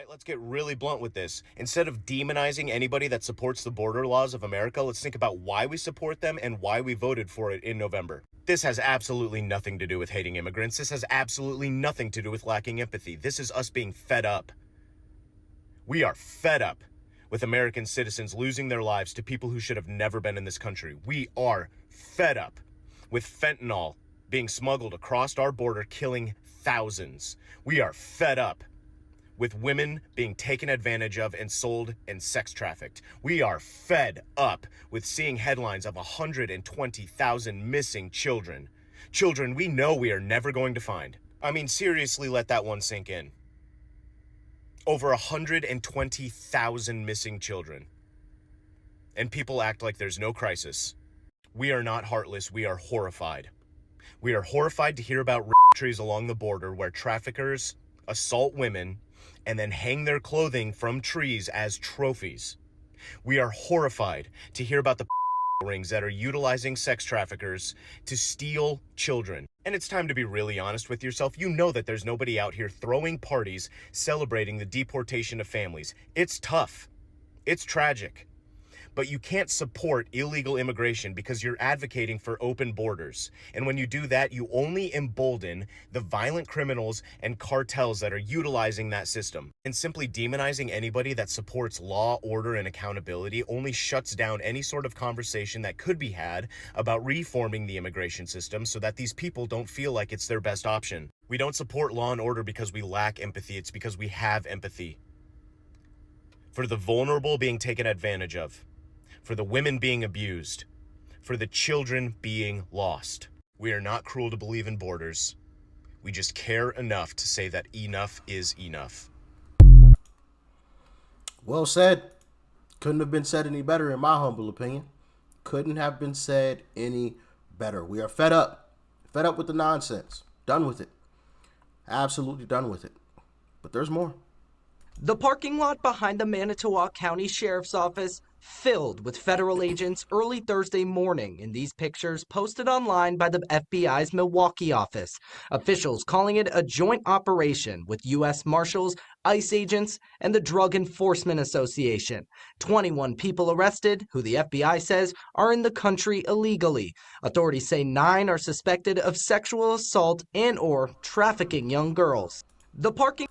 right, let's get really blunt with this. Instead of demonizing anybody that supports the border laws of America, let's think about why we support them and why we voted for it in November. This has absolutely nothing to do with hating immigrants. This has absolutely nothing to do with lacking empathy. This is us being fed up. We are fed up with American citizens losing their lives to people who should have never been in this country. We are fed up with fentanyl being smuggled across our border, killing thousands. We are fed up with women being taken advantage of and sold and sex trafficked. We are fed up with seeing headlines of 120,000 missing children. Children we know we are never going to find. I mean, seriously, let that one sink in. Over 120,000 missing children. And people act like there's no crisis. We are not heartless, we are horrified. We are horrified to hear about trees along the border where traffickers assault women and then hang their clothing from trees as trophies. We are horrified to hear about the rings that are utilizing sex traffickers to steal children. And it's time to be really honest with yourself. You know that there's nobody out here throwing parties celebrating the deportation of families. It's tough. It's tragic. But you can't support illegal immigration because you're advocating for open borders. And when you do that, you only embolden the violent criminals and cartels that are utilizing that system. And simply demonizing anybody that supports law, order, and accountability only shuts down any sort of conversation that could be had about reforming the immigration system so that these people don't feel like it's their best option. We don't support law and order because we lack empathy. It's because we have empathy for the vulnerable being taken advantage of, for the women being abused, for the children being lost. We are not cruel to believe in borders. We just care enough to say that enough is enough. Well said. Couldn't have been said any better in my humble opinion. Couldn't have been said any better. We are fed up. Fed up with the nonsense. Done with it. Absolutely done with it. But there's more. The parking lot behind the Manitowoc County Sheriff's Office filled with federal agents early Thursday morning in these pictures posted online by the FBI's Milwaukee office. Officials calling it a joint operation with U.S. Marshals, ICE agents, and the Drug Enforcement Association. 21 people arrested, who the FBI says are in the country illegally. Authorities say 9 are suspected of sexual assault and/or trafficking young girls. The parking...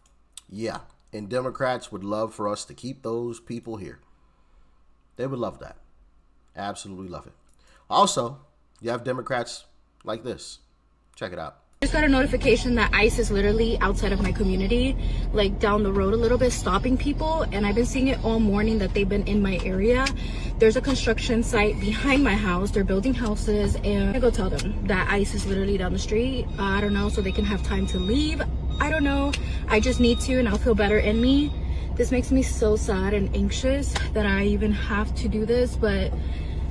Yeah, and Democrats would love for us to keep those people here. They would love that. Absolutely love it. Also, you have Democrats like this. Check it out. I just got a notification that ICE is literally outside of my community, like down the road a little bit, stopping people. And I've been seeing it all morning that they've been in my area. There's a construction site behind my house. They're building houses, and I go tell them that ICE is literally down the street. I don't know, so they can have time to leave. I don't know. I just need to, and I'll feel better in me. This makes me so sad and anxious that I even have to do this, but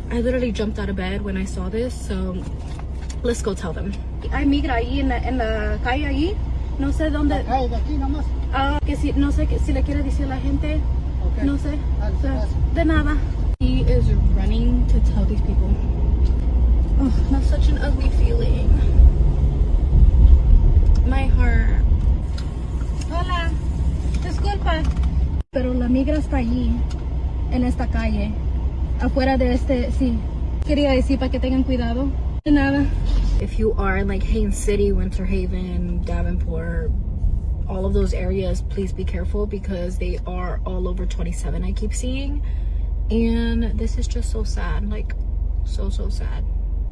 I literally jumped out of bed when I saw this, so let's go tell them. Hay migra ahí en la calle ahí, no sé dónde. La calle de aquí nomás. Que si, no sé si le quiere decir a la gente, okay. No sé, de nada. He is running to tell these people. Oh, that's such an ugly feeling. My heart. Hola, disculpa. Pero la migra está allí, en esta calle, afuera de este, sí. Quería decir para que tengan cuidado. De nada. If you are in like Haines City, Winter Haven, Davenport, all of those areas, please be careful because they are all over 27, I keep seeing. And this is just so sad, like so sad.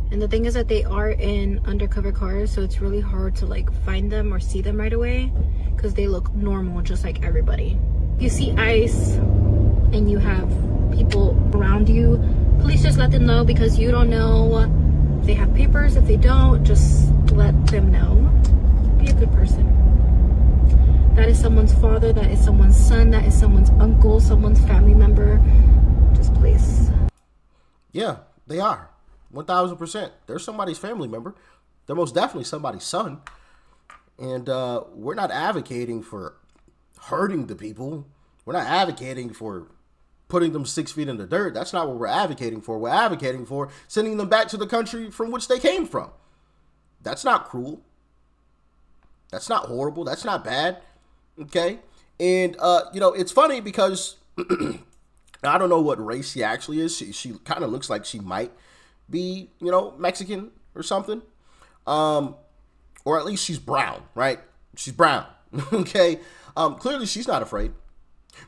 And the thing is that they are in undercover cars, so it's really hard to like find them or see them right away because they look normal just like everybody. You see ICE and you have people around you, please just let them know because you don't know if they have papers. If they don't, just let them know. Be a good person. That is someone's father, that is someone's son, that is someone's uncle, someone's family member. Just please. Yeah, they are. 1,000%. They're somebody's family member. They're most definitely somebody's son. And we're not advocating for hurting the people. We're not advocating for putting them 6 feet in the dirt. That's not what we're advocating for. We're advocating for sending them back to the country from which they came from. That's not cruel. That's not horrible. That's not bad. Okay? And, it's funny because I don't know what race she actually is. She kind of looks like she might be, Mexican or something. Or at least she's brown, right? She's brown. Okay. Clearly she's not afraid.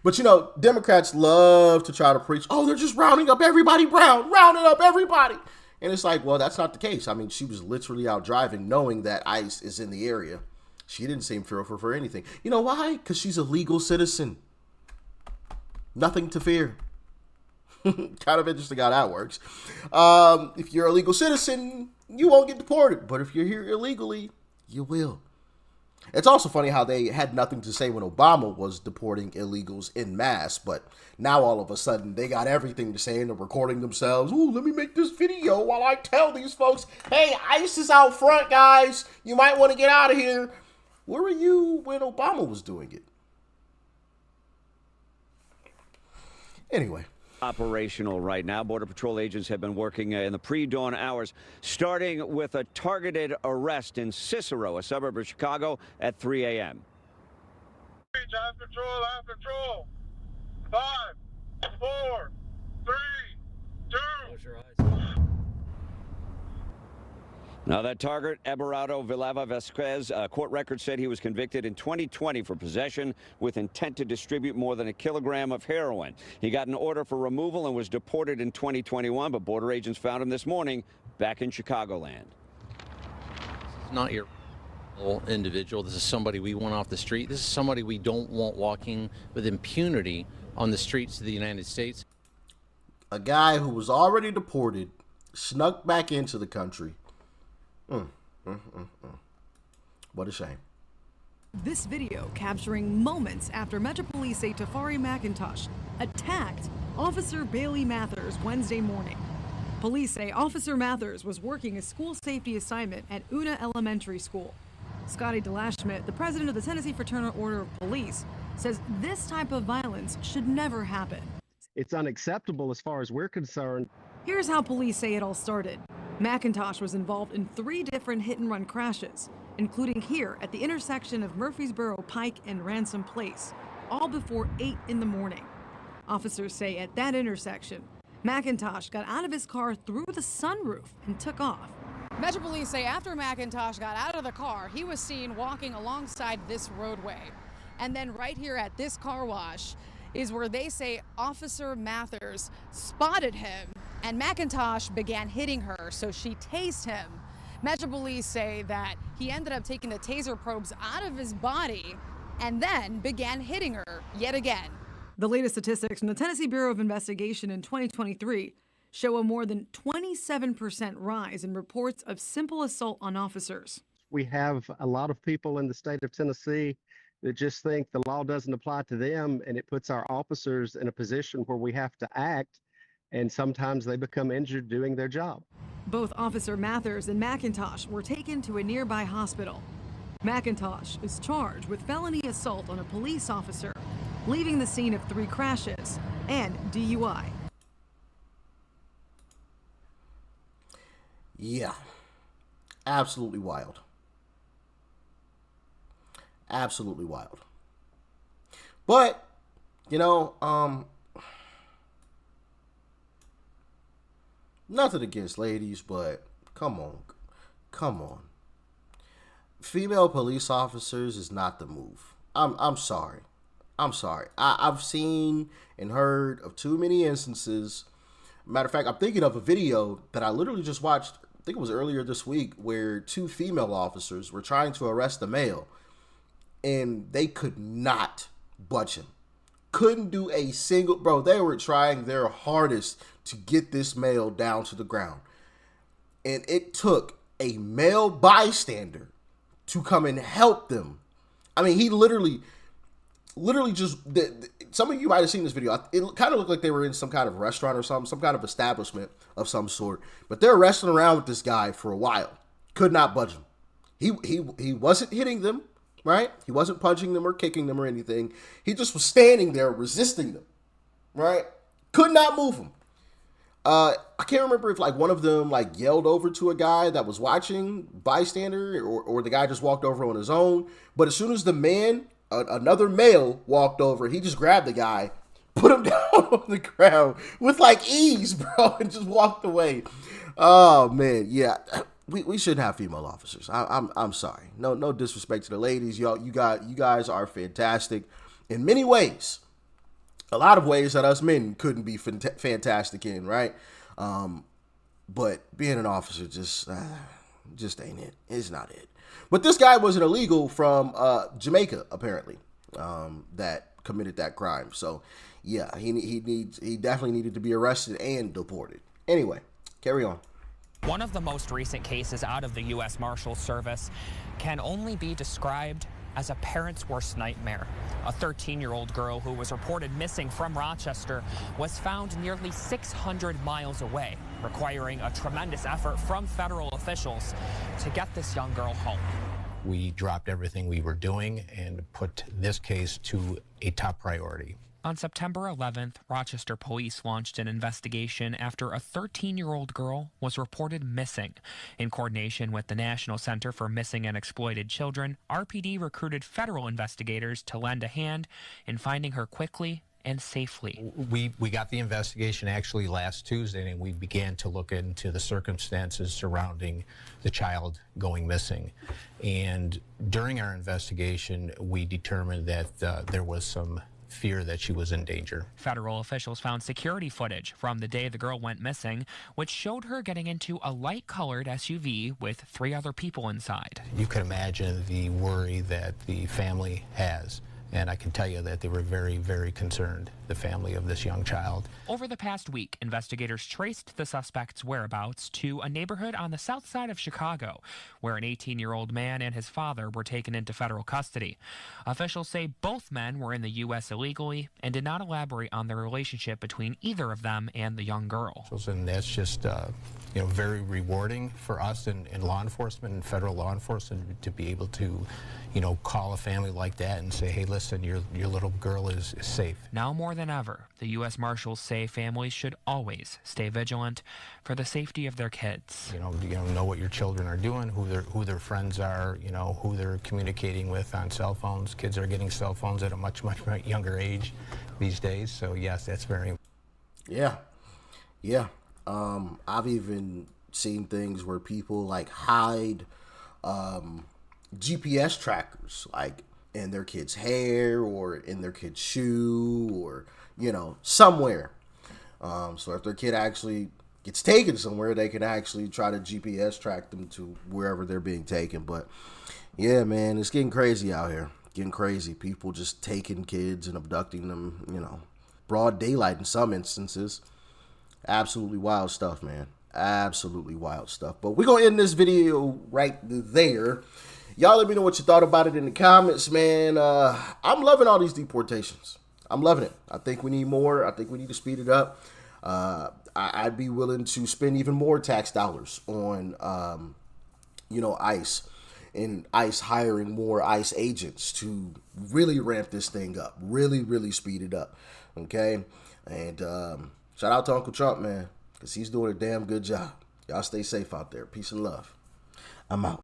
But, Democrats love to try to preach, oh, they're just rounding up everybody brown, rounding up everybody. And it's like, well, that's not the case. I mean, she was literally out driving knowing that ICE is in the area. She didn't seem fearful for anything. You know why? Because she's a legal citizen. Nothing to fear. Kind of interesting how that works. If you're a legal citizen, you won't get deported. But if you're here illegally, you will. It's also funny how they had nothing to say when Obama was deporting illegals en masse, but now all of a sudden they got everything to say and they're recording themselves. Ooh, let me make this video while I tell these folks, hey, ICE is out front, guys. You might want to get out of here. Where were you when Obama was doing it? Anyway. Operational right now. Border Patrol agents have been working in the pre-dawn hours, starting with a targeted arrest in Cicero, a suburb of Chicago, at 3 a.m. Have control. 5, 4, 3, 2. Close your eyes. Now, that target, Eberardo Villalba Vasquez, court record said he was convicted in 2020 for possession with intent to distribute more than 1 kilogram of heroin. He got an order for removal and was deported in 2021, but border agents found him this morning back in Chicagoland. Not your individual. This is somebody we want off the street. This is somebody we don't want walking with impunity on the streets of the United States. A guy who was already deported snuck back into the country. What a shame. This video capturing moments after Metro Police say Tafari McIntosh attacked Officer Bailey Mathers Wednesday morning. Police say Officer Mathers was working a school safety assignment at Una Elementary School. Scotty DeLashschmidt, the president of the Tennessee Fraternal Order of Police, says this type of violence should never happen. It's unacceptable as far as we're concerned. Here's how police say it all started. McIntosh was involved in 3 different hit-and-run crashes, including here at the intersection of Murfreesboro Pike and Ransom Place, all before 8 in the morning. Officers say at that intersection, McIntosh got out of his car through the sunroof and took off. Metro Police say after McIntosh got out of the car, he was seen walking alongside this roadway. And then right here at this car wash is where they say Officer Mathers spotted him and McIntosh began hitting her, so she tased him. Metro Police say that he ended up taking the taser probes out of his body and then began hitting her yet again. The latest statistics from the Tennessee Bureau of Investigation in 2023 show a more than 27% rise in reports of simple assault on officers. We have a lot of people in the state of Tennessee that just think the law doesn't apply to them, and it puts our officers in a position where we have to act, and sometimes they become injured doing their job. Both Officer Mathers and McIntosh were taken to a nearby hospital. McIntosh is charged with felony assault on a police officer, leaving the scene of 3 crashes, and DUI. Yeah, absolutely wild. Absolutely wild. But, nothing against ladies, but come on. Female police officers is not the move. I'm sorry. I've seen and heard of too many instances. Matter of fact, I'm thinking of a video that I literally just watched, I think it was earlier this week, where 2 female officers were trying to arrest a male, and they could not budge him. Couldn't do a single, bro, they were trying their hardest to get this male down to the ground. And it took a male bystander to come and help them. I mean, he literally just, some of you might have seen this video. It kind of looked like they were in some kind of restaurant or something, some kind of establishment of some sort. But they're wrestling around with this guy for a while. Could not budge him. He wasn't hitting them, right? He wasn't punching them or kicking them or anything. He just was standing there resisting them, right? Could not move him. I can't remember if one of them yelled over to a guy that was watching, bystander, or the guy just walked over on his own. But as soon as the man another male walked over. He just grabbed the guy, put him down on the ground with like ease, bro, and just walked away. Oh man, yeah. We shouldn't have female officers. I'm sorry. No disrespect to the ladies. You guys are fantastic in many ways. A lot of ways that us men couldn't be fantastic in, right? But being an officer just ain't it. It's not it. But this guy was an illegal from Jamaica, apparently, that committed that crime. So, yeah, he definitely needed to be arrested and deported. Anyway, carry on. One of the most recent cases out of the U.S. Marshals Service can only be described as a parent's worst nightmare. A 13-year-old girl who was reported missing from Rochester was found nearly 600 miles away, requiring a tremendous effort from federal officials to get this young girl home. We dropped everything we were doing and put this case to a top priority. On September 11th, Rochester police launched an investigation after a 13-year-old girl was reported missing. In coordination with the National Center for Missing and Exploited Children, RPD recruited federal investigators to lend a hand in finding her quickly and safely. We got the investigation actually last Tuesday, and we began to look into the circumstances surrounding the child going missing. And during our investigation, we determined that there was some fear that she was in danger. Federal officials found security footage from the day the girl went missing, which showed her getting into a light-colored SUV with 3 other people inside. You can imagine the worry that the family has. And I can tell you that they were very, very concerned, the family of this young child. Over the past week, investigators traced the suspect's whereabouts to a neighborhood on the south side of Chicago, where an 18-year-old man and his father were taken into federal custody. Officials say both men were in the U.S. illegally and did not elaborate on the relationship between either of them and the young girl. And that's just very rewarding for us in law enforcement and federal law enforcement to be able to, call a family like that and say, hey, listen, your little girl is safe. Now more than ever, the U.S. Marshals say families should always stay vigilant for the safety of their kids. Know what your children are doing, who their friends are, who they're communicating with on cell phones. Kids are getting cell phones at a much younger age these days. So yes, that's very important. Yeah. I've even seen things where people like hide GPS trackers, like in their kid's hair or in their kid's shoe or, somewhere. So if their kid actually gets taken somewhere, they can actually try to GPS track them to wherever they're being taken. But yeah, man, it's getting crazy out here. Getting crazy. People just taking kids and abducting them, broad daylight in some instances. Absolutely wild stuff, man. Absolutely wild stuff. But we're going to end this video right there. Y'all let me know what you thought about it in the comments, man. I'm loving all these deportations. I'm loving it. I think we need more. I think we need to speed it up. I'd be willing to spend even more tax dollars on, ICE. And ICE hiring more ICE agents to really ramp this thing up. Really, really speed it up. Okay? And shout out to Uncle Trump, man, because he's doing a damn good job. Y'all stay safe out there. Peace and love. I'm out.